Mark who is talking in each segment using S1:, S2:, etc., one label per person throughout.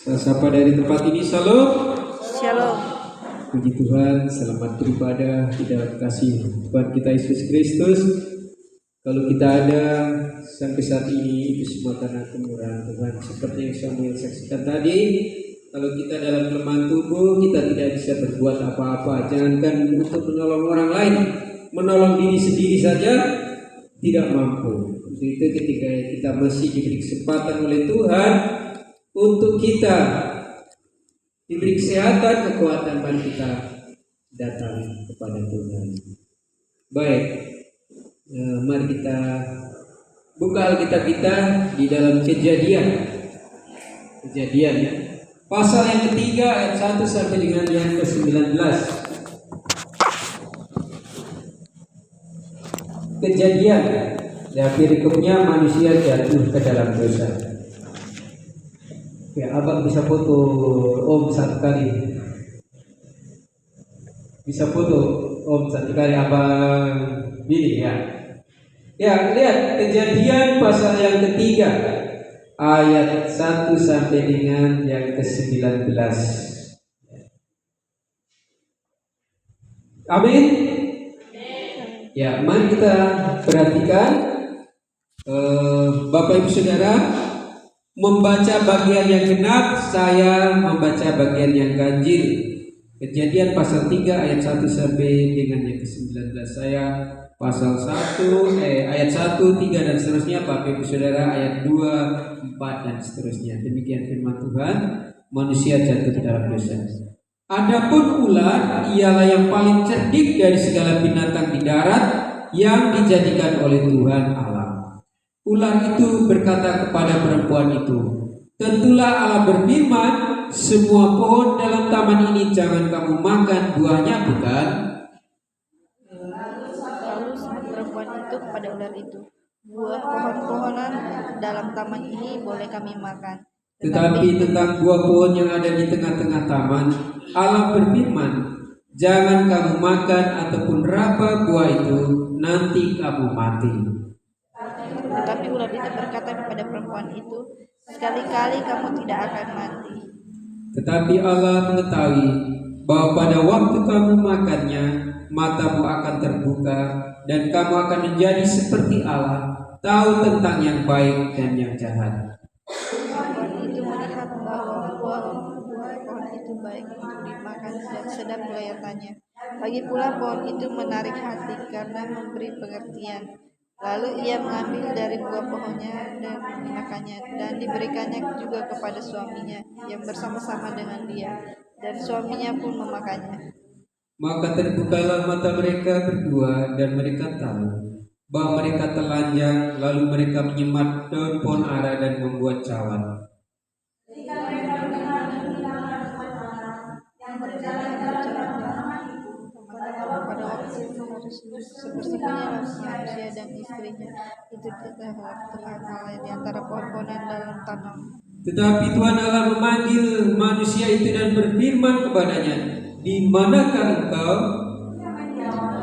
S1: Saya sapa dari tempat ini, salam.
S2: Shalom.
S1: Puji Tuhan, selamat beribadah di dalam kasih Tuhan kita Yesus Kristus. Kalau kita ada sampai saat ini, itu semua karena kemurahan Tuhan. Seperti yang Samuel saksikan tadi, kalau kita dalam kelemahan tubuh, kita tidak bisa berbuat apa-apa. Jangankan untuk menolong orang lain, menolong diri sendiri saja tidak mampu. Untuk itu ketika kita masih diberi kesempatan oleh Tuhan untuk kita diberi kesehatan, kekuatan, mari kita datang kepada Tuhan. Baik, mari kita buka Alkitab kita di dalam Kejadian ya. Pasal yang ketiga ayat 1 sampai dengan yang ke-19. Kejadian, ya, perikopnya manusia jatuh ke dalam dosa. Ya, abang bisa foto Om satu kali. Bisa foto Om satu kali abang ini ya. Ya, lihat Kejadian pasal yang ketiga ayat 1 sampai dengan yang ke-19. Amin. Ya, mari kita perhatikan Bapak Ibu Saudara membaca bagian yang genap, saya membaca bagian yang ganjil. Kejadian pasal 3 ayat 1 sampai dengan yang ke-19. Saya pasal 1 ayat 1, 3 dan seterusnya. Bapak Ibu Saudara ayat 2, 4 dan seterusnya. Demikian firman Tuhan. Manusia jatuh ke dalam dosa. Adapun ular ialah yang paling cerdik dari segala binatang di darat yang dijadikan oleh Tuhan Allah. Ular itu berkata kepada perempuan itu, tentulah Allah berfirman, semua pohon dalam taman ini jangan kamu makan buahnya, bukan?
S2: Lalu perempuan itu kepada ular itu, buah pohon-pohonan dalam taman ini boleh kami makan.
S1: Tetapi tentang buah pohon yang ada di tengah-tengah taman, Allah berfirman, jangan kamu makan ataupun raba buah itu, nanti kamu mati.
S2: Tetapi ular itu berkata kepada perempuan itu, sekali-kali kamu tidak akan mati.
S1: Tetapi Allah mengetahui bahwa pada waktu kamu makannya, matamu akan terbuka dan kamu akan menjadi seperti Allah, tahu tentang yang baik dan yang jahat.
S2: Perempuan itu melihat bahwa buah pohon itu baik untuk dimakan dan sedap kelihatannya. Lagi pula pohon itu menarik hati karena memberi pengertian. Lalu ia mengambil dari buah pohonnya dan dimakannya, dan diberikannya juga kepada suaminya yang bersama-sama dengan dia, dan suaminya pun memakannya.
S1: Maka terbukalah mata mereka berdua dan mereka tahu bahwa mereka telanjang, lalu mereka menyemat daun pohon ara dan membuat cawan.
S2: Pada waktu itu harus sebersamanya manusia dan istrinya itu Tuhan Allah di antara pohon-pohonan dalam tanam.
S1: Tetapi Tuhan Allah memanggil manusia itu dan berfirman kepadanya, di manakah engkau?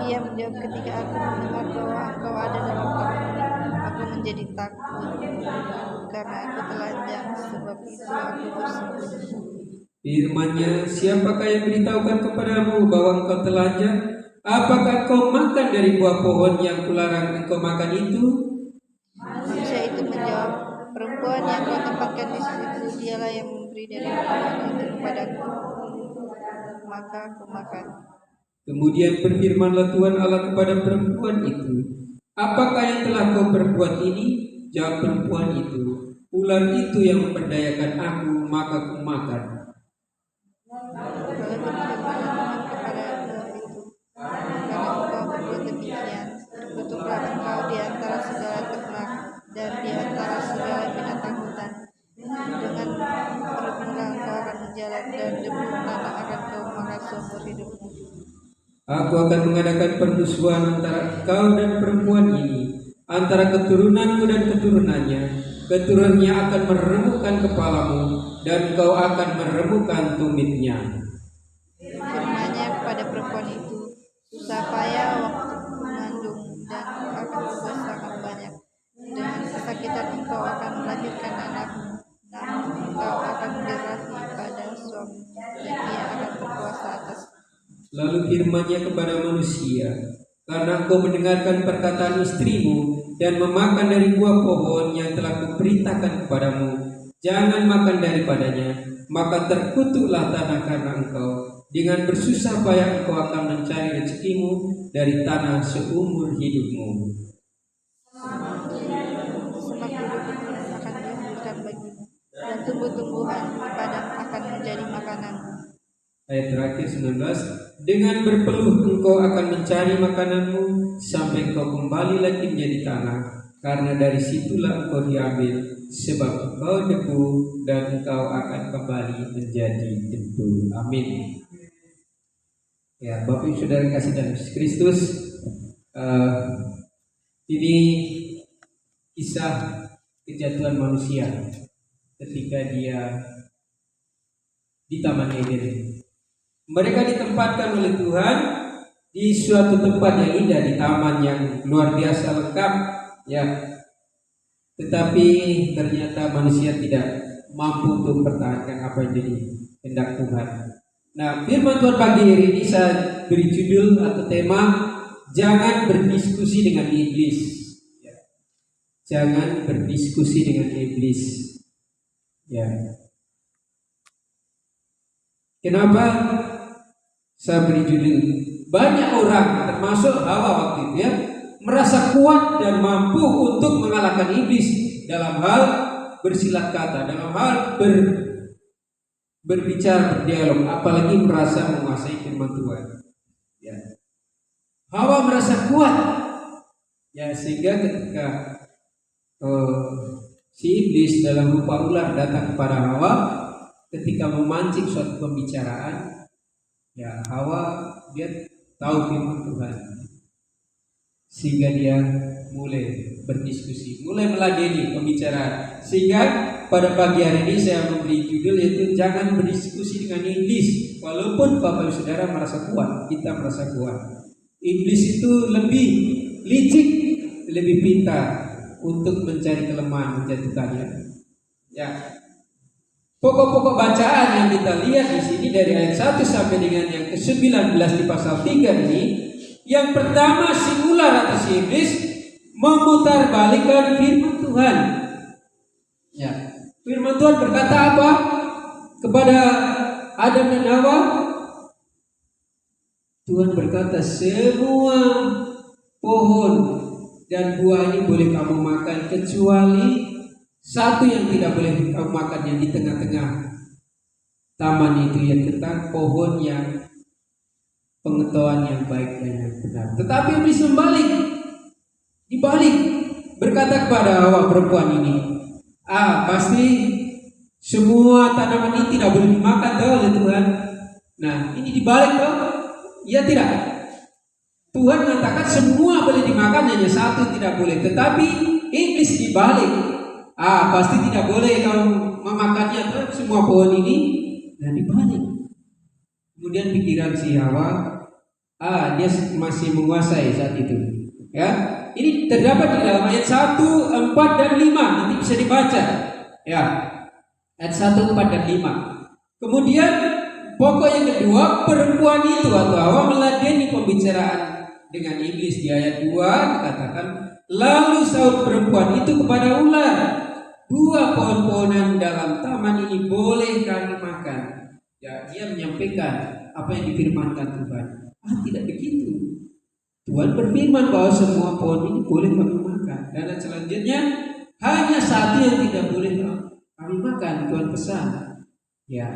S2: Ia menjawab, ketika aku mendengar bahwa engkau ada dalam taman ini, aku menjadi takut karena aku telanjang, sebab itu aku bersembunyi.
S1: Firman-Nya, siapakah yang beritahukan kepadamu bahwa engkau telanjang? Apakah engkau makan dari buah pohon yang kularang engkau makan itu?
S2: Manusia itu menjawab, perempuan yang kau tempatkan di situ, dialah yang memberi dari pohon itu kepadaku, maka aku makan.
S1: Kemudian berfirmanlah Tuhan Allah kepada perempuan itu, apakah yang telah kau perbuat ini? Jawab perempuan itu, ular itu yang memperdayakan aku, maka aku makan.
S2: Lalu berfirmanlah Tuhan kepada ular itu, karena engkau berbuat demikian, terkutuklah engkau di antara segala ternak dan di antara segala binatang hutan. Dengan perutmu engkau akan berjalan, dan debu tanah akan kau makan seumur hidupmu.
S1: Aku akan mengadakan permusuhan antara engkau dan perempuan ini, antara keturunanmu dan keturunannya. Keturunannya akan meremukkan kepalamu, dan kau akan meremukkan tumitnya.
S2: Firman-Nya kepada perempuan itu, susah payah waktu mengandung, dan akan berbuat sangat banyak. Dengan kesakitan engkau akan melahirkan anakmu, namun engkau akan berahi
S1: Lalu firman-Nya kepada manusia, karena engkau mendengarkan perkataan istrimu dan memakan dari buah pohon yang telah kuperintahkan kepadamu, jangan makan daripadanya, maka terkutuklah tanah karena engkau. Dengan bersusah payah engkau akan mencari rezekimu dari tanah seumur hidupmu.
S2: Semak bulu akan dihasilkan bagimu, dan tumbuh-tumbuhan di padang akan menjadi makanan.
S1: Ayat terakhir 19, dengan berpeluh engkau akan mencari makananmu sampai engkau kembali lagi menjadi tanah, karena dari situlah engkau diambil, sebab engkau debu dan engkau akan kembali menjadi debu. Amin. Ya, Bapak Ibu Saudara kasih dalam Yesus Kristus, ini kisah kejatuhan manusia ketika dia di Taman Eden. Mereka ditempatkan oleh Tuhan di suatu tempat yang indah, di taman yang luar biasa lengkap, ya. Tetapi ternyata manusia tidak mampu untuk mempertahankan apa yang jadi kehendak Tuhan. Nah, firman Tuhan pagi hari ini saya beri judul atau tema, jangan berdiskusi dengan iblis. Ya. Jangan berdiskusi dengan iblis. Ya. Kenapa saya beri judul? Banyak orang, termasuk Hawa waktu itu, ya, merasa kuat dan mampu untuk mengalahkan iblis dalam hal bersilat kata, dalam hal berbicara, berdialog, apalagi merasa menguasai firman Tuhan. Ya. Hawa merasa kuat, ya, sehingga ketika si iblis dalam rupa ular datang kepada Hawa, ketika memancing suatu pembicaraan, ya, Hawa dia tahu firman Tuhan, sehingga dia mulai berdiskusi, mulai meladeni pembicaraan. Sehingga pada pagi hari ini saya memberi judul yaitu jangan berdiskusi dengan iblis. Walaupun Bapak Ibu Saudara merasa kuat, kita merasa kuat, iblis itu lebih licik, lebih pintar untuk mencari kelemahan, menjatuhkannya. Ya. Pokok-pokok bacaan yang kita lihat di sini dari ayat 1 sampai dengan yang ke-19 di pasal 3 ini, yang pertama si ular atau si iblis memutarbalikkan firman Tuhan. Ya, firman Tuhan berkata apa kepada Adam dan Hawa? Tuhan berkata, semua pohon dan buah ini boleh kamu makan, kecuali satu yang tidak boleh kamu makan, yang di tengah-tengah taman itu, yang tentang pohon yang pengetahuan yang baik dan yang benar. Tetapi iblis dibalik, berkata kepada Hawa perempuan ini, pasti semua tanaman ini tidak boleh dimakan oleh Tuhan. Nah, ini dibalik toh? Ya tidak. Tuhan mengatakan semua boleh dimakan, hanya satu tidak boleh. Tetapi iblis dibalik, pasti tidak boleh kamu memakannya toh, semua pohon ini. Nah, dibalik. Kemudian pikiran si Hawa, dia masih menguasai saat itu. Ya, ini terdapat di dalam ayat 1, 4 dan 5. Nanti bisa dibaca. Ya, ayat 1, 4 dan 5. Kemudian pokok yang kedua, perempuan itu atau Hawa meladeni pembicaraan dengan iblis. Di ayat 2 dikatakan, lalu sahut perempuan itu kepada ular, buah pohon-pohonan dalam taman ini boleh kami makan. Ya, dia menyampaikan apa yang difirmankan Tuhan. Tidak begitu. Tuhan berfirman bahwa semua pohon ini boleh kami makan. Dan selanjutnya hanya satu yang tidak boleh kami makan, Tuhan pesan. Ya.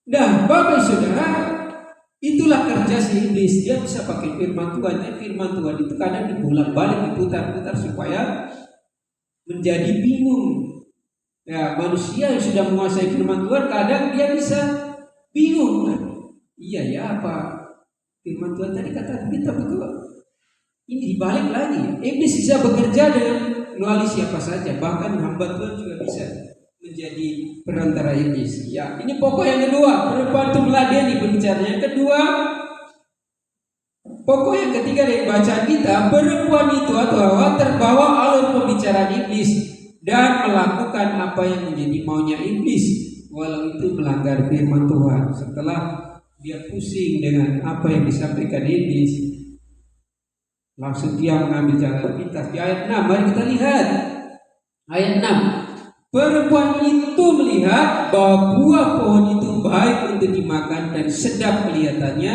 S1: Nah, Bapak Saudara, itulah kerja si iblis. Dia bisa pakai firman Tuhan. Firman Tuhan itu kadang dibolak-balik, diputar-putar supaya menjadi bingung. Ya, manusia yang sudah menguasai firman Tuhan kadang dia bisa bingung. Iya ya, apa firman Tuhan tadi kata kita betul. Ini dibalik lagi. Iblis bisa bekerja dengan melalui siapa saja, bahkan hamba Tuhan juga bisa menjadi perantara iblis. Ya, ini pokok yang kedua, perempuan itu meladeni pembicaraan. Yang kedua, pokok yang ketiga dari bacaan kita, perempuan itu atau Hawa terbawa alur pembicaraan iblis dan melakukan apa yang menjadi maunya iblis, walau itu melanggar firman Tuhan. Setelah dia pusing dengan apa yang disampaikan iblis, langsung dia mengambil jalan pintas. Di ayat 6, mari kita lihat ayat 6. Perempuan itu melihat bahwa buah pohon itu baik untuk dimakan dan sedap kelihatannya,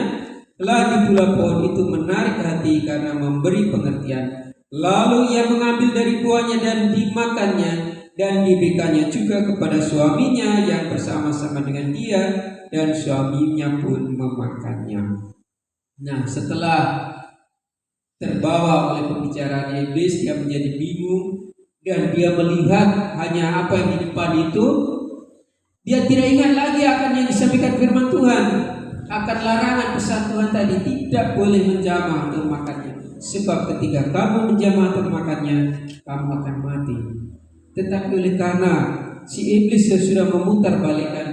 S1: lagi pula pohon itu menarik hati karena memberi pengertian. Lalu ia mengambil dari buahnya dan dimakannya, dan diberikannya juga kepada suaminya yang bersama-sama dengan dia, dan suaminya pun memakannya. Nah, setelah terbawa oleh pembicaraan iblis, dia menjadi bingung dan dia melihat hanya apa yang di depan itu. Dia tidak ingat lagi akan yang disampaikan firman Tuhan, akan larangan pesan Tuhan tadi, tidak boleh menjamah atau makannya. Sebab ketika kamu menjamah atau makannya, kamu akan mati. Tetapi oleh karena si iblis yang sudah memutarbalikkan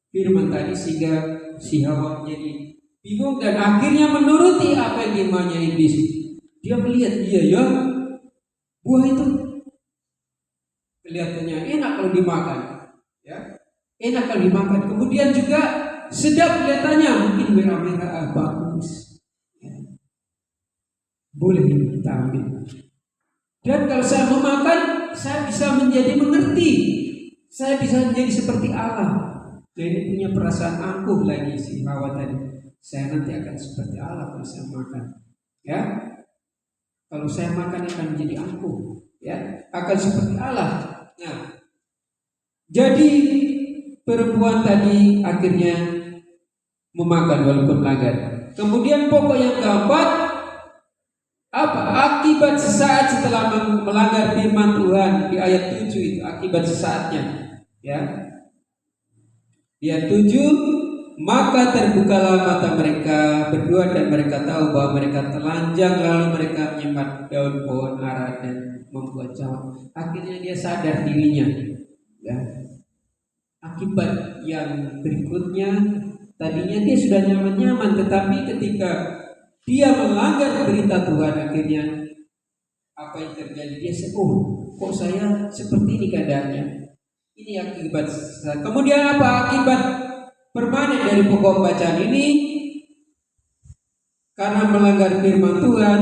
S1: firman tadi, sehingga si Hawa menjadi bingung dan akhirnya menuruti apa yang dimaunya iblis. Dia melihat, iya ya, buah itu kelihatannya enak kalau dimakan, ya, enak kalau dimakan. Kemudian juga sedap kelihatannya, mungkin merah-merah, bagus, ya. Boleh kita ambil. Dan kalau saya memakan, saya bisa menjadi mengerti, saya bisa menjadi seperti Allah. Jadi punya perasaan angkuh lagi si Hawa tadi. Saya nanti akan seperti Allah kalau saya makan, ya. Kalau saya makan akan menjadi angkuh, ya, akan seperti Allah. Nah, jadi perempuan tadi akhirnya memakan walaupun melanggar. Kemudian pokok yang keempat, apa akibat sesaat setelah melanggar firman Tuhan di ayat 7 itu, akibat sesaatnya, ya. Di ayat 7, maka terbukalah mata mereka berdua dan mereka tahu bahwa mereka telanjang, lalu mereka menyembat daun pohon ara dan membuat cawan. Akhirnya dia sadar dirinya, ya. Akibat yang berikutnya, tadinya dia sudah nyaman-nyaman, tetapi ketika dia melanggar berita Tuhan, akhirnya apa yang terjadi? Dia kok saya seperti ini keadaannya? Ini akibat. Kemudian apa akibat permanen dari pokok bacaan ini? Karena melanggar firman Tuhan,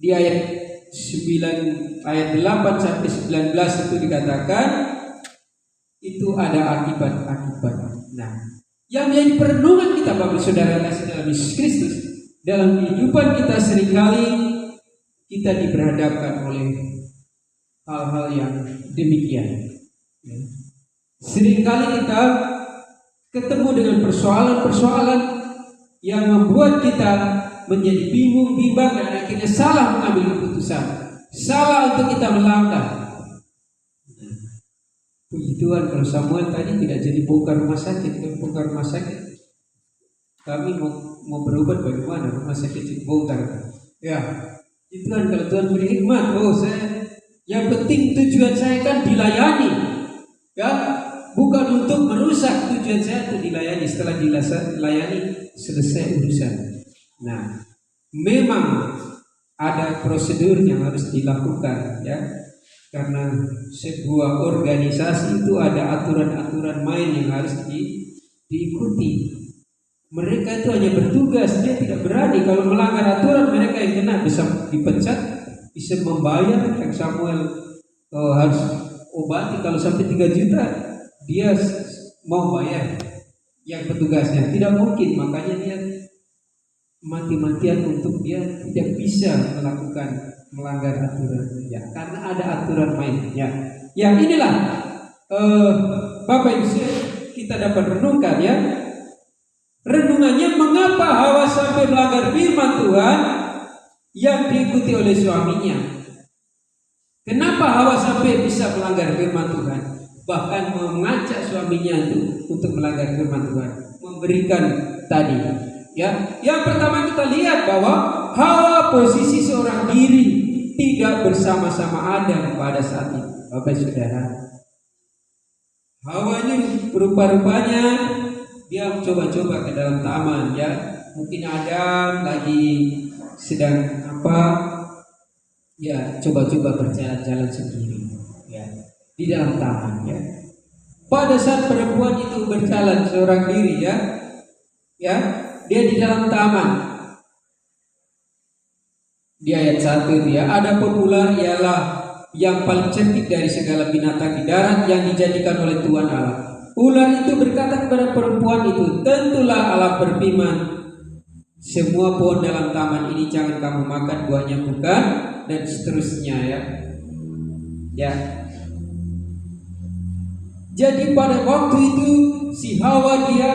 S1: di ayat 9, ayat 8 sampai 19 itu dikatakan itu ada akibat-akibat. Nah, yang menjadi perenungan kita Bapak Saudara kasih dalam Yesus Kristus, dalam kehidupan kita seringkali kita diperhadapkan oleh hal-hal yang demikian. Seringkali kita ketemu dengan persoalan-persoalan yang membuat kita menjadi bingung, bimbang, dan akhirnya salah mengambil keputusan, salah untuk kita melangkah. Puji Tuhan, kalau Samuel tadi tidak jadi bongkar rumah sakit, bongkar rumah sakit. Kami mau berobat bagaimana? Rumah sakit bongkar. Ya, itu kan kalau Tuhan beri hikmat. Saya yang penting tujuan saya kan dilayani. Ya, bukan untuk merusak, tujuan saya untuk dilayani. Setelah dilayani, selesai urusan. Nah, memang ada prosedur yang harus dilakukan, ya. Karena sebuah organisasi itu ada aturan-aturan main yang harus diikuti. Mereka itu hanya bertugas, dia tidak berani. Kalau melanggar aturan, mereka yang kena bisa dipecat, bisa membayar. Yang Samuel harus obati kalau sampai 3 juta, dia mau bayar yang petugasnya. Tidak mungkin, makanya dia mati-matian untuk dia tidak bisa melanggar aturan, ya, karena ada aturan main, ya. Yang inilah Bapak Ibu kita dapat renungkan, ya. Renungannya, mengapa Hawa sampai melanggar firman Tuhan yang diikuti oleh suaminya? Kenapa Hawa sampai bisa melanggar firman Tuhan, bahkan mengajak suaminya untuk melanggar firman Tuhan, memberikan tadi, ya. Yang pertama kita lihat bahwa Hawa posisi seorang diri, tidak bersama-sama Adam pada saat itu, Bapak Saudara. Hawa ini rupa-rupanya dia coba-coba ke dalam taman, ya. Mungkin Adam lagi sedang ya, coba-coba berjalan-jalan sendiri, ya, di dalam taman, ya. Pada saat perempuan itu berjalan seorang diri, ya, Ya, dia di dalam taman. Di ayat 1 itu ya, adapun ular ialah yang paling cerdik dari segala binatang di darat yang dijadikan oleh Tuhan Allah. Ular itu berkata kepada perempuan itu, tentulah Allah berfirman, semua pohon dalam taman ini jangan kamu makan buahnya bukan, dan seterusnya ya. Ya. Jadi pada waktu itu si Hawa dia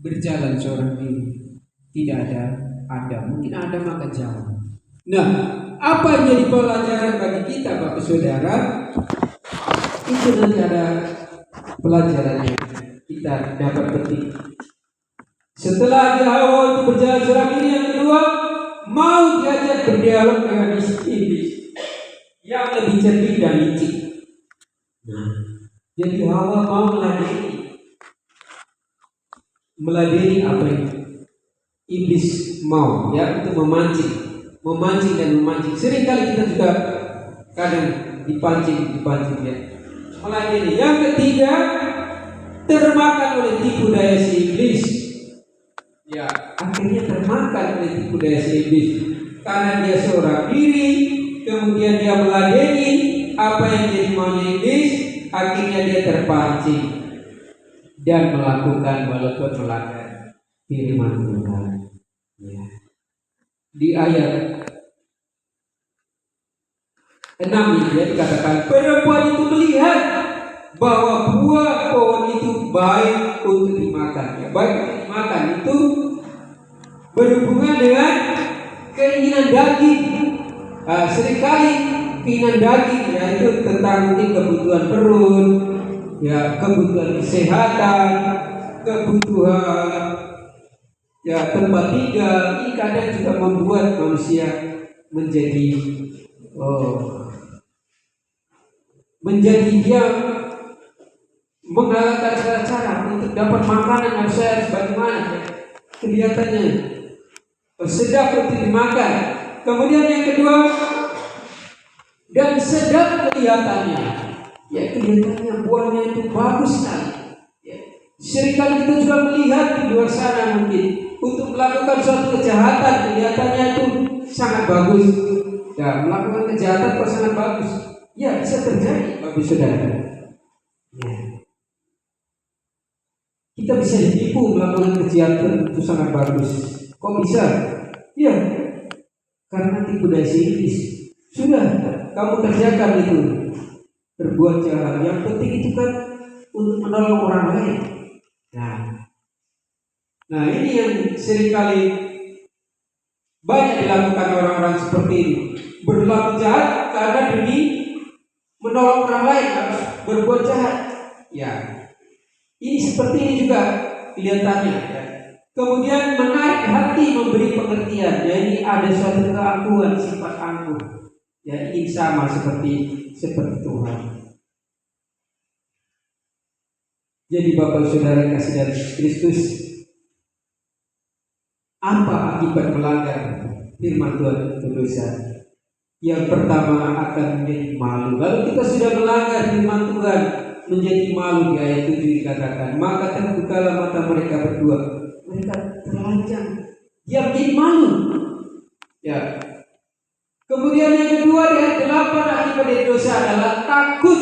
S1: berjalan seorang diri, tidak ada Adam, mungkin Adam akan jalan. Nah, apa yang jadi pelajaran bagi kita, Bapak Saudara? Itu nanti ada pelajarannya kita dapat petik. Setelah Hawa itu berjalan seorang diri, yang kedua mau diajak berdialog dengan iblis yang lebih cerdik dan licik. Nah, jadi Hawa mau meladeni apa yang iblis mau, ya, untuk memancing dan memancing. Seringkali kita juga kadang dipancing ya, meladeni. Yang ketiga, termakan oleh tipu daya si iblis. Ya, akhirnya termakan oleh tipu daya si iblis karena dia seorang diri, kemudian dia meladeni apa yang jadi maunya iblis, akhirnya dia terpancing dan melakukan walaupun melanggar firman Tuhan. Ya. Di ayat 6 ini ya, dikatakan perempuan itu melihat bahwa buah pohon itu baik untuk dimakan. Ya, baik untuk dimakan itu berhubungan dengan keinginan daging. Seringkali keinginan daging ya itu tentang mungkin kebutuhan perut, ya, kebutuhan kesehatan, kebutuhan ya tempat tinggal. Ini kadang juga membuat manusia menjadi dia menggalakkan segala cara untuk dapat makanan yang sehat bagaimana ya, kelihatannya sedap untuk dimakan. Kemudian yang kedua, dan sedap kelihatannya, ya, kelihatannya buahnya itu bagus sekali. Ya. Seringkali kita juga melihat di luar sana mungkin untuk melakukan suatu kejahatan kelihatannya itu sangat bagus. Ya, melakukan kejahatan kok sangat bagus. Ya, bisa terjadi, Bapak Saudara. Ya. Kita bisa ditipu melakukan kejahatan itu sangat bagus. Kok bisa? Ya, karena tipu daya iblis. Sudah, kamu kerjakan itu, berbuat jahat. Yang penting itu kan untuk menolong orang lain. Nah, ini yang seringkali banyak dilakukan orang-orang seperti ini. Berlaku jahat karena demi menolong orang lain, harus berbuat jahat. Ya, ini seperti ini juga kelihatannya. Ya. Kemudian menarik hati, memberi pengertian. Ya, ini ada suatu keangkuhan, sifat angkuh. Ya, ini sama seperti Tuhan. Jadi Bapak Saudara kasih dari Kristus, apa akibat melanggar firman Tuhan itu dosa? Yang pertama akan menjadi malu. Lalu kita sudah melanggar firman Tuhan, menjadi malu. Di ayat 7 dikatakan, maka terbukalah mata mereka berdua, mereka telanjang, dia menjadi malu. Ya. Kemudian yang kedua di ayat 8, akibat dari dosa adalah takut.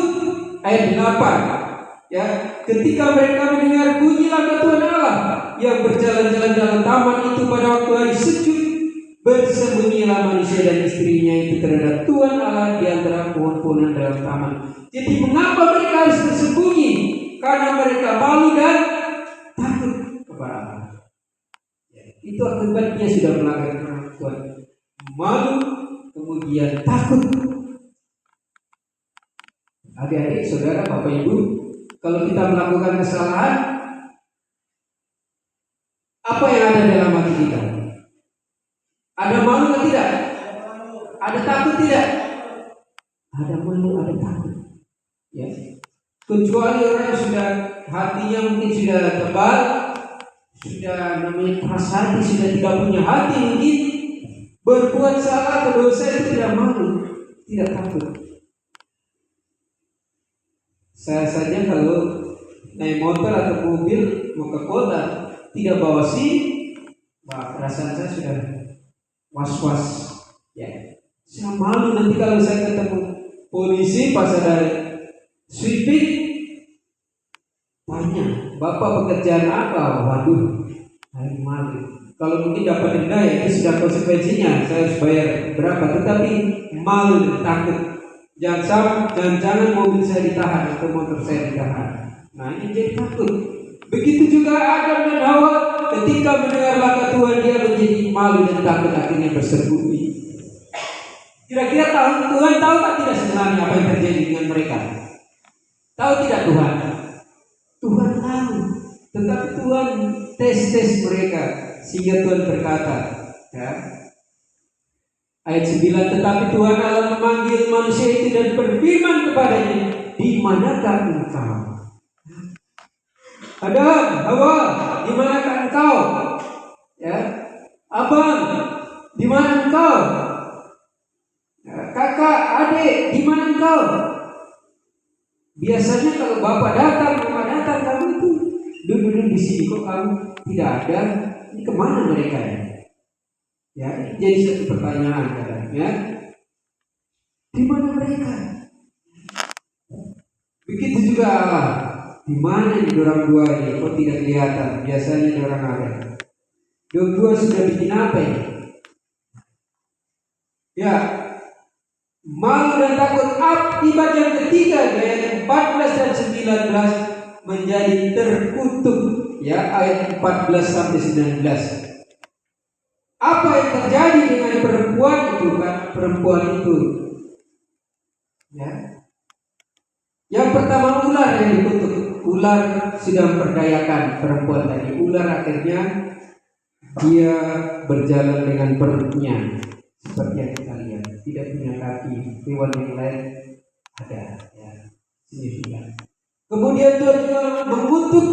S1: Ayat 8. Ya, ketika mereka mendengar bunyi langkah Tuhan Allah yang berjalan-jalan dalam taman itu pada waktu hari sejuk, bersembunyilah manusia dan istrinya itu terhadap Tuhan Allah di antara pohon-pohonan dalam taman. Jadi mengapa mereka harus bersembunyi? Karena mereka malu dan takut kepada Allah. Ya, itu akibatnya sudah melanggar firman Tuhan. Malu, kemudian takut. Adik-adik, saudara, Bapak Ibu, kalau kita melakukan kesalahan, apa yang ada dalam hati kita? Ada malu atau tidak? Ada takut tidak? Ada malu, ada takut. Ya. Kecuali orang yang sudah hatinya mungkin sudah tebal, sudah namanya keras hati, sudah tidak punya hati, mungkin berbuat salah atau dosa itu tidak malu, tidak takut. Saya saja kalau naik motor atau mobil mau ke kota tidak bawa SIM, perasaan saya sudah was-was. Ya, saya malu nanti kalau saya ketemu polisi pas ada sweeping, tanya, Bapak pekerjaan apa? Waduh, saya malu. Kalau mungkin dapat denda ya itu sudah konsekuensinya, saya harus bayar berapa. Tetapi malu, takut. Jangan mobil saya ditahan atau motor saya ditahan. Nah ini jadi takut. Begitu juga Adam dan Hawa ketika mendengar langkah Tuhan, dia menjadi malu dan takut, akhirnya bersembunyi. Kira-kira Tuhan tahu tak tidak sebenarnya apa yang terjadi dengan mereka? Tahu tidak Tuhan? Tuhan tahu. Tetapi Tuhan tes mereka sehingga Tuhan berkata, ya, ayat 9, tetapi Tuhan Allah memanggil manusia itu dan berfirman kepadanya, di manakah engkau? Adam, Hawa, di manakah engkau? Ya, abang, di mana engkau? Ya, kakak, adik, di mana engkau? Biasanya kalau bapak datang, mama datang, kamu itu duduk di sini, kok kamu tidak ada? Ini kemana mereka ya? Ya, ini jadi satu pertanyaan katanya. Di mana mereka? Begitu juga Allah. Di mana ini orang dua ini? Kok tidak kelihatan? Biasanya orang ada. Dua sudah bikin apa ini? Ya, malu dan takut. Akibat yang ketiga, ayat 14 dan 19 menjadi terkutuk. Ya, ayat 14 sampai 19. Apa yang terjadi dengan perempuan itu kan? Perempuan itu, ya. Yang pertama ular yang dikutuk. Ular sudah memperdayakan perempuan tadi. Ular akhirnya dia berjalan dengan perutnya seperti yang kita lihat, tidak punya kaki. Hewan yang lain ada, ya, signifikan. Kemudian Tuhan juga mengutuk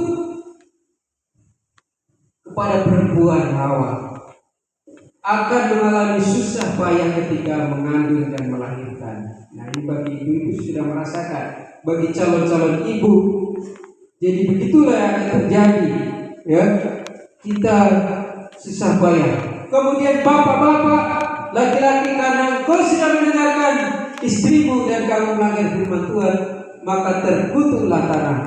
S1: kepada perempuan Hawa akan mengalami susah payah ketika mengandung dan melahirkan. Nah ini bagi ibu-ibu sudah merasakan, bagi calon-calon ibu. Jadi begitulah yang terjadi, ya, kita susah payah. Kemudian bapak-bapak, laki-laki, karena engkau sudah mendengarkan istrimu dan kamu melanggar firman Tuhan, maka terkutuklah tanah.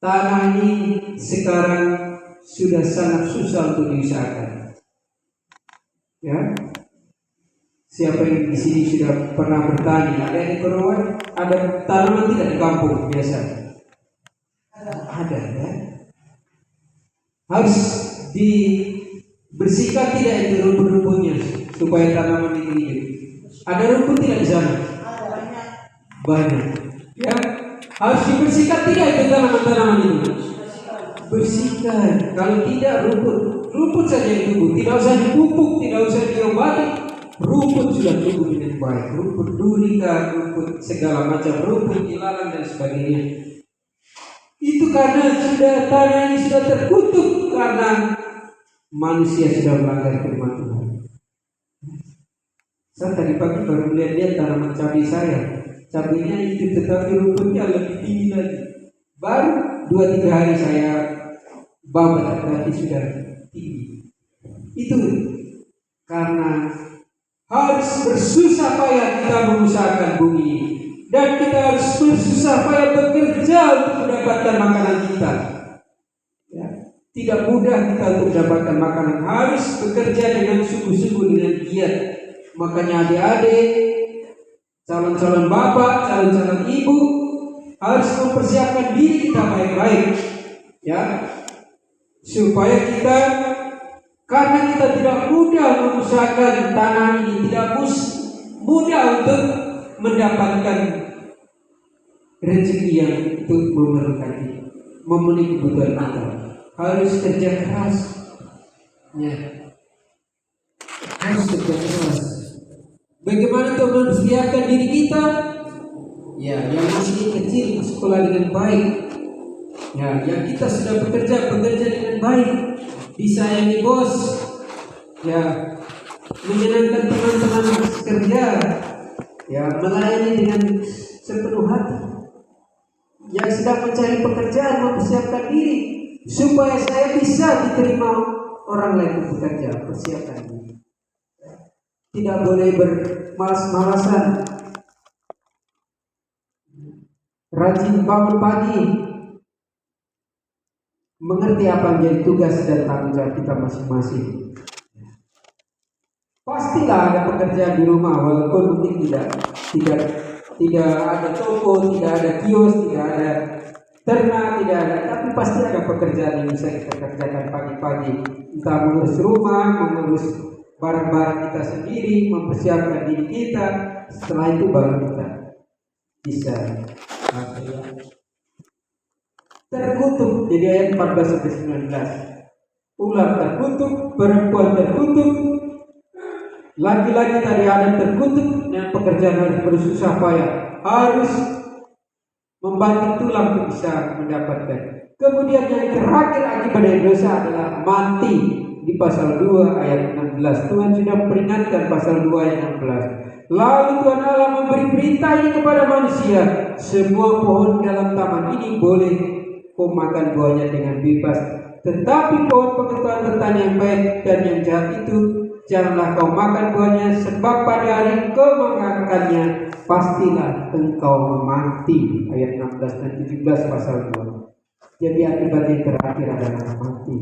S1: Tanah ini sekarang sudah sangat susah untuk diusahakan. Ya, siapa yang di sini sudah pernah bertani? Ada di Korowan, ada tanaman tidak di kampung biasa? Ada, ya. Harus dibersihkan tidak itu rumput-rumputnya supaya tanaman ini hidup. Ada rumput tidak di sana? Banyak. Ya, harus dibersihkan tidak itu tanaman-tanaman itu? Bersihkan. Kalau tidak rumput saja yang tumbuh, tidak usah dipupuk, tidak usah diobati, rumput sudah tumbuh dengan baik. Rumput duriga, rumput segala macam, rumput ilalang dan sebagainya. Itu karena sudah tanah ini sudah terkutuk karena manusia sudah melanggar firman Tuhan. Saya tadi pagi baru melihat tanaman cabai saya. Cabainya itu tetapi rumputnya lebih tinggi lagi. Baru 2-3 hari saya babat berarti sudah tinggi. Itu karena harus bersusah payah kita mengusahakan bumi ini. Dan kita harus bersusah payah bekerja untuk mendapatkan makanan kita. Ya, tidak mudah kita untuk mendapatkan makanan. Harus bekerja dengan sungguh-sungguh, dengan giat. Makanya adik-adik, calon-calon bapak, calon-calon ibu harus mempersiapkan diri kita baik-baik, ya, supaya kita, karena kita tidak mudah mengusahakan tanah ini, tidak mudah untuk mendapatkan rezeki yang itu memenuhi kebutuhan kita. Harus kerja keras, ya, harus kerja keras. Bagaimana untuk mempersiapkan diri kita? Ya, yang masih kecil sekolah dengan baik. Ya, yang kita sudah bekerja dengan baik, disayangi bos, ya, menyenangkan teman-teman kerja, ya, melayani dengan sepenuh hati. yang sedang mencari pekerjaan mempersiapkan diri supaya saya bisa diterima orang lain bekerja. Persiapkan diri. Tidak boleh bermalas-malasan. Rajin bangun pagi. Mengerti apa yang menjadi tugas dan tanggung jawab kita masing-masing. Pastilah ada pekerjaan di rumah, walaupun mungkin tidak ada toko, tidak ada kios, tidak ada ternak, tidak ada, tapi pasti ada pekerjaan yang bisa kita kerjakan pagi-pagi. Entah mengurus rumah, mengurus barang-barang kita sendiri, mempersiapkan diri kita. Setelah itu baru kita bisa terkutuk. Jadi ayat 14-19, ular terkutuk, perempuan terkutuk, laki-laki tadi ada terkutuk, dan pekerjaan harus bersusah payah, harus membanting tulang untuk bisa mendapatkan. Kemudian yang terakhir akibat dari dosa adalah mati. Di pasal 2 ayat 16 Tuhan sudah memperingatkan. Pasal 2 ayat 16, lalu Tuhan Allah memberi perintah ini kepada manusia, semua pohon dalam taman ini boleh kau makan buahnya dengan bebas, tetapi pohon pengetahuan tentang yang baik dan yang jahat itu janganlah kau makan buahnya, sebab pada hari kau memakannya pastilah engkau mati. Ayat 16 dan 17 pasal 2. Jadi akibat yang terakhir adalah mati.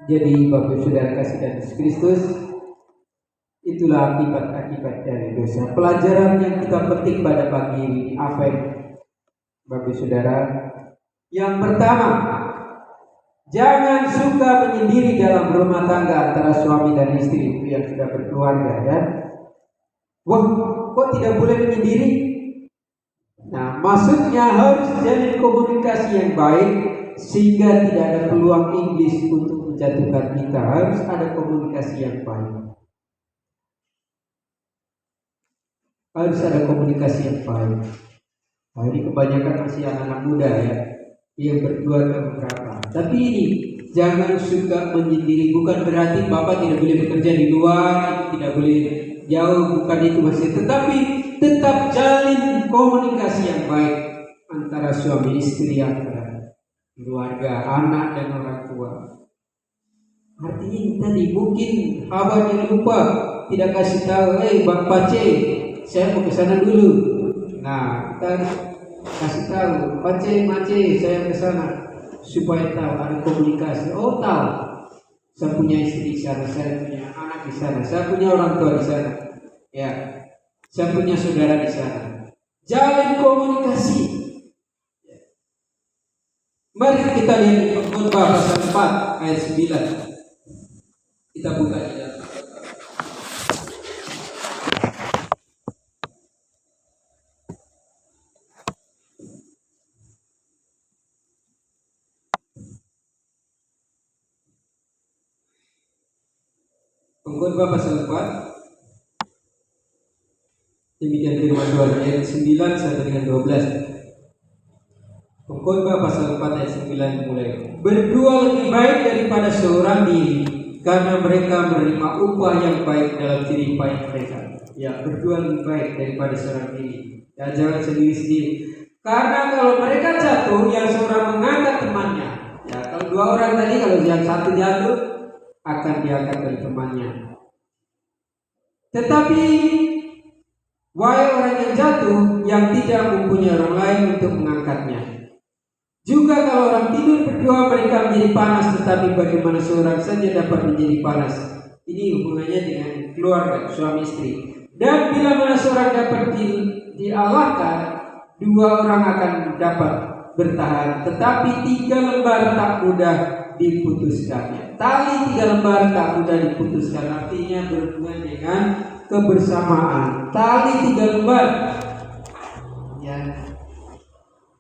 S1: Jadi Bapak Saudara kasih dan Yesus Kristus, itulah akibat-akibat dari dosa. Pelajaran yang kita petik pada pagi ini apa yang Bapak Saudara? Yang pertama, jangan suka menyendiri dalam rumah tangga antara suami dan istri itu yang sudah berkeluarga, ya. Wah, kok tidak boleh menyendiri? Nah, maksudnya harus jalin komunikasi yang baik sehingga tidak ada peluang iblis untuk menjatuhkan kita. Harus ada komunikasi yang baik. Harus ada komunikasi yang baik. Nah, ini kebanyakan masih anak-anak muda, ya, yang berkeluarga beberapa. Tapi ini jangan suka menyendiri. Bukan berarti Bapak tidak boleh bekerja di luar, tidak boleh jauh, bukan itu maksudnya. Tetapi tetap jalin komunikasi yang baik antara suami istri, antara keluarga, anak dan orang tua. Artinya tadi mungkin Hawa dia lupa, tidak kasih tahu, Bang Pace, saya mau ke sana dulu. Nah, kita kasih tahu, Pace, saya ke sana, supaya tahu ada komunikasi. Oh, tahu, saya punya istri di sana, saya punya anak di sana, saya punya orang tua di sana, ya, saya punya saudara di sana. Jalin komunikasi. Mari kita lihat Pengkhotbah pasal 4 ayat 9. Kita buka di dalam. Pengkhotbah pasal 4. Demikian firman Tuhan, ayat 9 sampai dengan 12. Pengkhotbah pasal 4 ayat 9 mulai. Berdua lebih baik daripada seorang diri, karena mereka menerima upah yang baik dalam jerih payah mereka. Ya, berdua lebih baik daripada seorang diri. Ya, jangan sendiri-sendiri. Karena kalau mereka jatuh, yang seorang mengangkat temannya. Ya, kalau dua orang tadi, kalau yang satu jatuh, akan diangkat oleh temannya. Tetapi wahai orang yang jatuh, yang tidak mempunyai orang lain untuk mengangkatnya. Juga kalau orang tidur berdua, mereka menjadi panas, tetapi bagaimana seorang saja dapat menjadi panas? Ini hubungannya dengan keluarga, suami istri. Dan bila mana seorang dapat dialahkan, dua orang akan dapat bertahan. Tetapi 3 lembar tak mudah diputuskannya. Tali 3 lembar tak mudah diputuskan. Artinya berhubungan dengan kebersamaan. Tali 3 lembar, ya,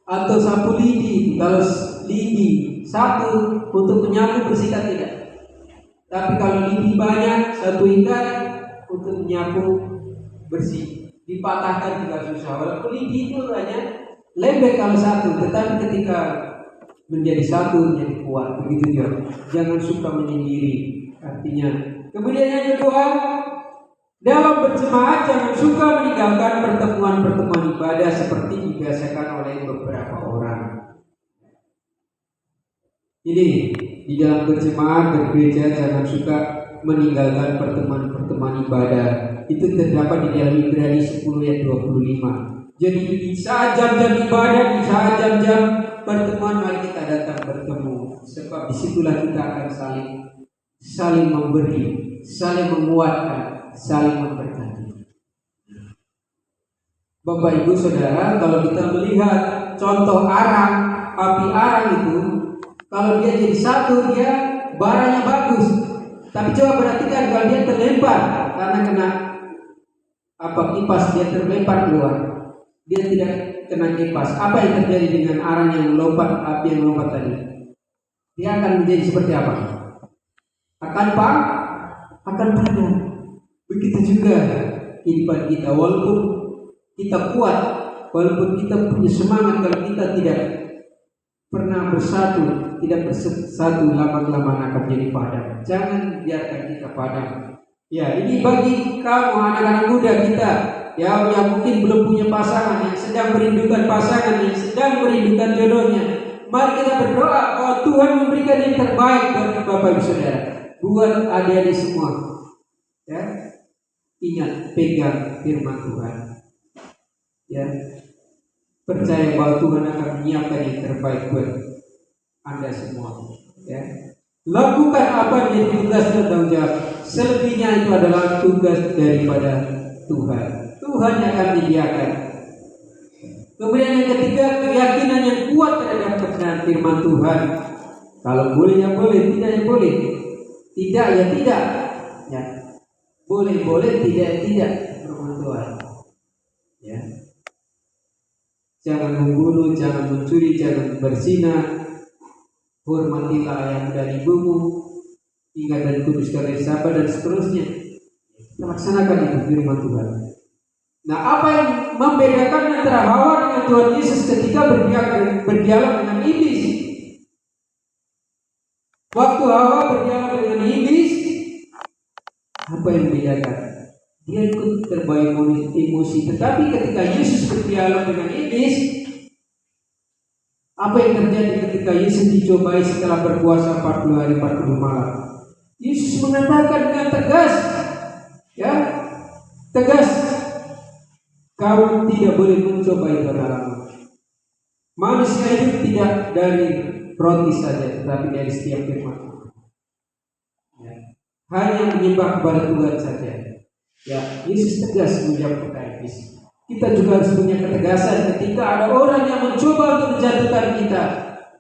S1: atau sapu lidi. Kalau lidi satu untuk menyapu bersikat tidak. Tapi kalau lidi banyak, satu ikat untuk menyapu bersih. Dipatahkan juga susah. Walaupun lidi itu hanya lembek kalau satu, tetapi ketika menjadi satu menjadi kuat. Begitu juga. Jangan suka menyendiri. Artinya. Kemudian yang kedua,
S3: Dalam berjemaat jangan suka meninggalkan pertemuan-pertemuan ibadah seperti dibiasakan oleh beberapa orang. Ini di dalam berjemaat bergereja jangan suka meninggalkan pertemuan-pertemuan ibadah. Itu terdapat di dalam Ibrani 10 ayat 25. Jadi di saat jam-jam ibadah, di saat jam-jam pertemuan, mari kita datang bertemu. Sebab disitulah kita akan saling memberi, saling menguatkan, saling memberkati. Bapak Ibu Saudara, kalau kita melihat contoh arang, api arang itu, kalau dia jadi satu, dia baranya bagus. Tapi coba perhatikan kalau dia terlempar karena kena kipas, dia terlempar keluar. Dia tidak kena kipas. Apa yang terjadi dengan arang yang lompat, api yang lompat tadi? Dia akan menjadi seperti apa? Akan padam. Begitu juga kehidupan kita, walaupun kita kuat, walaupun kita punya semangat, kalau kita tidak pernah bersatu, tidak bersatu, lama-lama akan jadi padam. Jangan biarkan kita padam. Ya, ini bagi kamu anak-anak muda kita, ya, yang mungkin belum punya pasangan, yang sedang merindukan pasangan, yang sedang merindukan jodohnya. Mari kita berdoa bahwa Tuhan memberikan yang terbaik bagi Bapak Ibu Saudara, buat adik-adik semua. Ya, ingat, pegang firman Tuhan. Ya, percaya bahwa Tuhan akan menyiapkan yang terbaik buat Anda semua. Ya, lakukan apa yang menjadi tugas dan tanggung jawab. Selebihnya itu adalah tugas daripada Tuhan. Tuhan yang akan menyediakan. Kemudian yang ketiga, keyakinan yang kuat terhadap kebenaran firman Tuhan. Kalau boleh ya boleh, tidak ya boleh. Tidak ya tidak. Ya. Boleh, tidak ya tidak. Firman Tuhan. Ya. Jangan membunuh, jangan mencuri, jangan berzina. Hormatilah ayah dan ibumu. Ingat dan kuduskan hari Sabat dan seterusnya. Kita laksanakan itu firman Tuhan. Nah, apa yang membedakan antara Hawa dengan Tuhan Yesus ketika berdialog dengan iblis? Waktu Hawa berdialog dengan iblis, apa yang membedakan? Dia ikut terbaik emosi. Tetapi ketika Yesus berdialog dengan iblis, apa yang terjadi ketika Yesus dicobai setelah berpuasa 40 hari 40 malam? Yesus mengatakan dengan tegas, ya, tegas, kamu tidak boleh mencobai Tuhan Allah. Manusia hidup tidak dari roti saja, tetapi dari setiap firman Tuhan. Ya. Hanya menyembah kepada Tuhan saja. Ya, Yesus tegas menjawab pertanyaan Yesus. Kita juga harus punya ketegasan ketika ada orang yang mencoba untuk menjatuhkan kita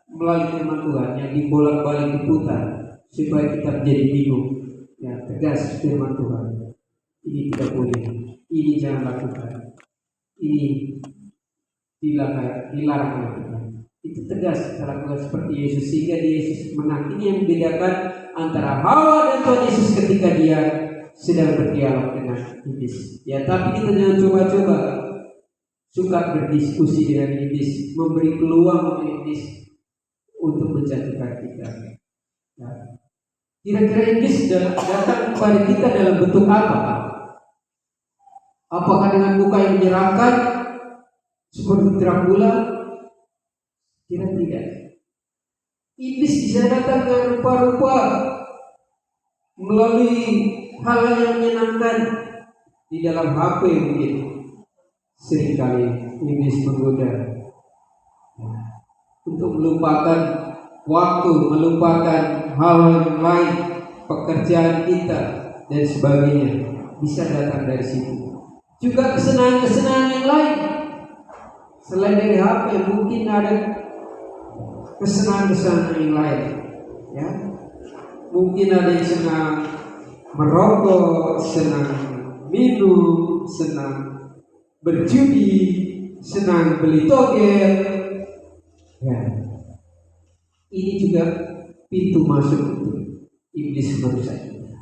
S3: melalui firman Tuhan yang dibolak-balik diputar supaya kita menjadi bingung. Ya, tegas firman Tuhan. Ini tidak boleh. Ini jangan lakukan. Ini dilarang lakukan. Itu tegas kita lakukan seperti Yesus, sehingga Yesus menang. Ini yang membedakan antara Hawa dan Tuhan Yesus ketika dia sedang berdialog dengan iblis. Ya, tapi kita jangan coba-coba suka berdiskusi dengan iblis, memberi peluang untuk iblis untuk menjatuhkan kita. Ya. Kira-kira iblis datang kepada kita dalam bentuk apa? Apakah dengan muka yang menyeramkan seperti Dracula? Kira tidak. Iblis bisa datang dengan rupa-rupa melalui hal yang menyenangkan di dalam HP mungkin. Seringkali iblis menggoda untuk melupakan waktu, melupakan hal yang lain, pekerjaan kita dan sebagainya, bisa datang dari situ. Juga kesenangan-kesenangan yang lain selain dari HP, mungkin ada kesenangan-kesenangan yang lain, ya. Mungkin ada yang senang merokok, senang minum, senang berjudi, senang beli togel. Ya. Ini juga pintu masuk untuk iblis merusak kita.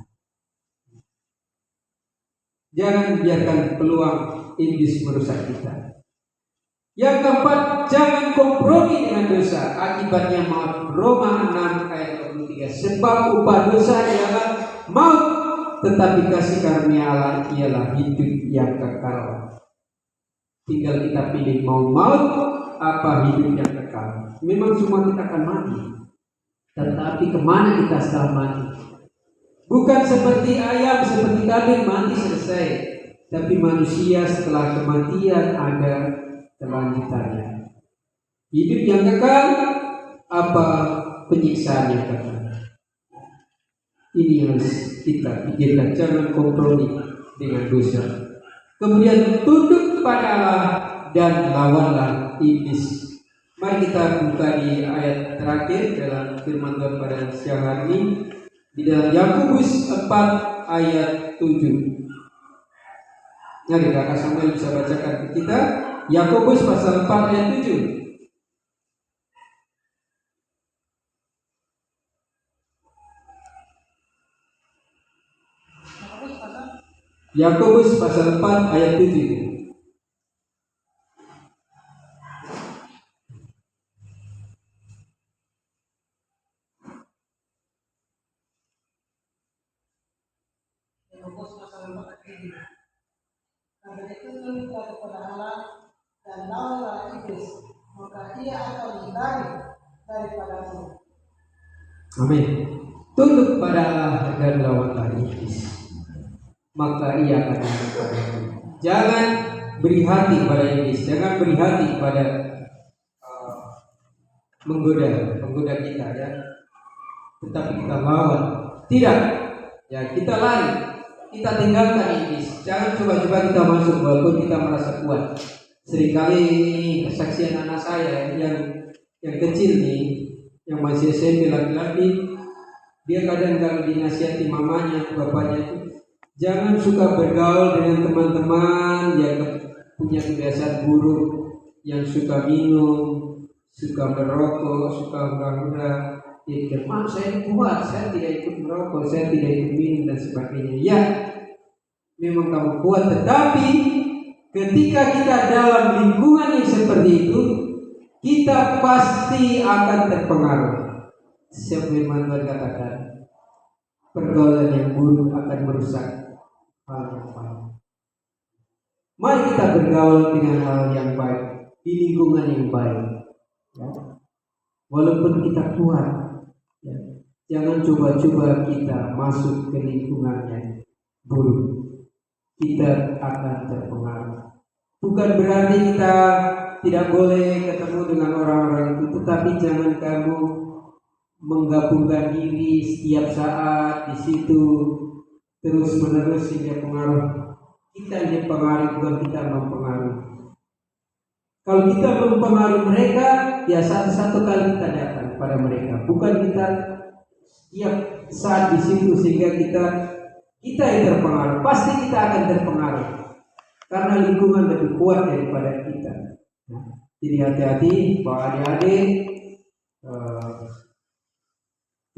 S3: Jangan biarkan peluang iblis merusak kita. Yang keempat, jangan kompromi dengan dosa. Akibatnya maut. Roma 6 ayat 23. Sebab upah dosa adalah maut. tetapi kasih karunia Allah ialah hidup yang kekal. Tinggal kita pilih mau maut apa hidup yang kekal. Memang semua kita akan mati, tetapi kemana kita setelah mati? Bukan seperti ayam, seperti kambing mati selesai, tapi manusia setelah kematian ada kelanjutannya. Hidup yang kekal apa penyiksaan yang kekal? Ini harus kita pikirkan, jangan kompromi dengan dosa. Kemudian tunduk kepada Allah dan lawanlah iblis. Mari kita buka di ayat terakhir dalam firman Tuhan pada siang hari ini, di dalam Yakobus 4 ayat 7. Mari Kakak Samuel bisa bacakan ke kita Yakobus pasal 4 ayat 7. Yakobus pasal 4 ayat 7.
S4: Karena itu tunduklah kepada Allah dan lawanlah iblis, maka ia akan menghindari daripadamu.
S3: Amin. Tunduk pada Allah dan lawanlah iblis, maka ia akan menghindari. Jangan beri hati pada iblis, jangan beri hati pada menggoda kita ya. Tetapi kita lawan. Tidak. Ya, kita lari. Kita tinggalkan iblis. Jangan coba-coba kita masuk walaupun kita merasa kuat. Seringkali kesaksian anak saya yang kecil nih, yang masih SMP laki-laki, dia kadang kalau dinasihati mamanya, bapaknya itu, jangan suka bergaul dengan teman-teman yang punya kebiasaan buruk, yang suka minum, suka merokok, suka hura-hura. Dia "Mak, saya kuat, saya tidak ikut merokok, saya tidak ikut minum dan sebagainya." Ya, memang kamu kuat, tetapi ketika kita dalam lingkungan yang seperti itu, kita pasti akan terpengaruh. Sebagaimana Tuhan katakan, pergaulan yang buruk akan merusak hal yang baik. Mari kita bergaul dengan hal yang baik, di lingkungan yang baik ya. Walaupun kita kuat ya, jangan coba-coba kita masuk ke lingkungan yang buruk. Kita akan terpengaruh. Bukan berarti kita tidak boleh ketemu dengan orang-orang itu, tetapi jangan kamu menggabungkan diri setiap saat di situ terus menerus sehingga pengaruh kita yang pengaruh, bukan kita mempengaruhi. Kalau kita mempengaruhi mereka, ya satu-satu kali kita datang pada mereka, bukan kita setiap saat di situ sehingga kita yang terpengaruh. Pasti kita akan terpengaruh karena lingkungan lebih kuat daripada kita. Jadi hati-hati Pak adik-adik,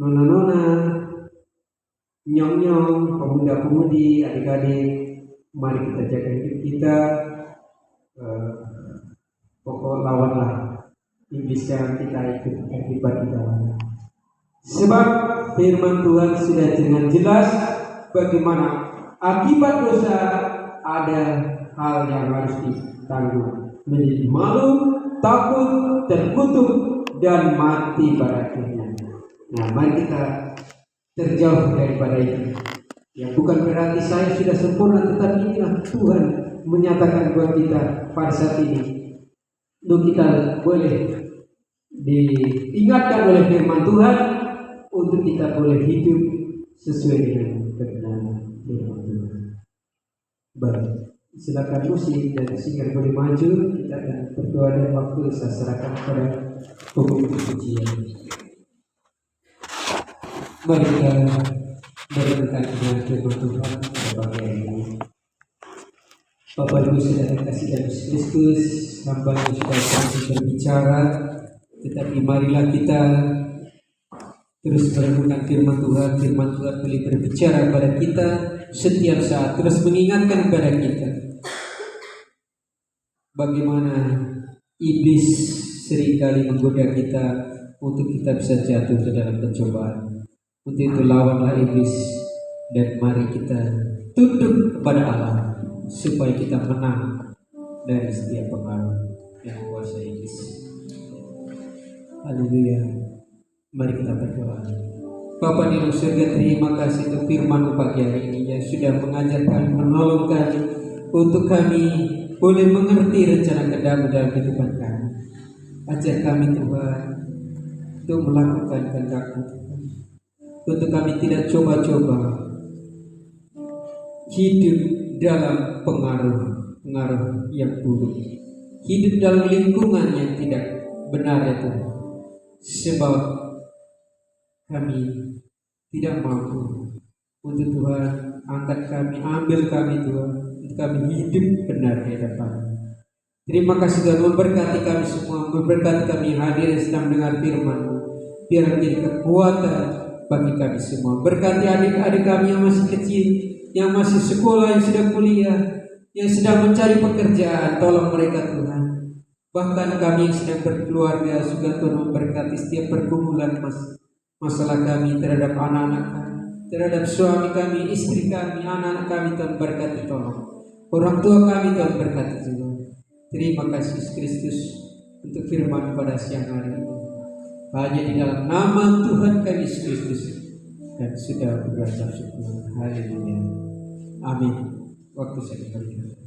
S3: nona-nona, nyong-nyong, pemuda-pemudi, adik-adik, mari kita jaga hidup kita. Pokok lawanlah iblis, jangan kita ikut terlibat di dalamnya. Sebab firman Tuhan sudah dengan jelas bagaimana akibat dosa ada hal yang harus ditanggung, menjadi malu, takut, terkutuk, dan mati pada akhirnya. Nah, mari kita terjauh daripada itu. Ya, bukan berarti saya sudah sempurna, tetapi inilah Tuhan menyatakan buat kita pada saat ini. Untuk kita boleh diingatkan oleh firman Tuhan, untuk kita boleh hidup sesuai dengan kebenaran firman Tuhan. Baik, silakan musik dan singer boleh maju. Kita akan berdoa dan waktu saya serahkan kepada pemimpin pujian. Mari kita merenungkan dengan firman Tuhan pada pagi ini. Bapak Ibu Saudara kasih dalam Kristus, hamba yang sudah berhasil berbicara, tetapi marilah kita terus merenungkan firman Tuhan. Firman Tuhan boleh berbicara kepada kita setiap saat, terus mengingatkan kepada kita bagaimana iblis seringkali menggoda kita untuk kita bisa jatuh ke dalam pencobaan. Untuk itu lawanlah iblis
S1: Dan mari kita tunduk kepada Allah supaya kita menang dari setiap pengaruh yang kuasa iblis. Haleluya. Mari kita berdoa. Bapa di dalam surga, terima kasih untuk firman pagi hari ini yang sudah mengajar kami, menolong kami untuk kami boleh mengerti rencana kehendak-Mu dalam kehidupan kami. Ajar kami Tuhan untuk melakukan kehendak-Mu, untuk kami tidak coba-coba hidup dalam pengaruh yang buruk, hidup dalam lingkungan yang tidak benar ya Tuhan, sebab kami tidak mampu. Untuk Tuhan, angkat kami, ambil kami Tuhan, untuk kami hidup benar di hadapan. Terima kasih Tuhan, memberkati kami semua, memberkati kami yang hadir dan sedang mendengar firman-Mu, biar menjadi kekuatan bagi kami semua. Berkati adik-adik kami yang masih kecil, yang masih sekolah, yang sedang kuliah, yang sedang mencari pekerjaan, tolong mereka Tuhan. Bahkan kami yang sedang berkeluarga, juga Tuhan memberkati setiap pergumulan masalah kami terhadap anak-anak kami, terhadap suami kami, istri kami, anak-anak kami, Tuhan berkati, tolong. Orang tua kami Tuhan berkati juga. Terima kasih Kristus untuk firman pada siang hari ini. Hanya di dalam nama Tuhan kami Yesus Kristus dan sudah berucap syukur. Haleluya. Amin. Waktu saya berikan.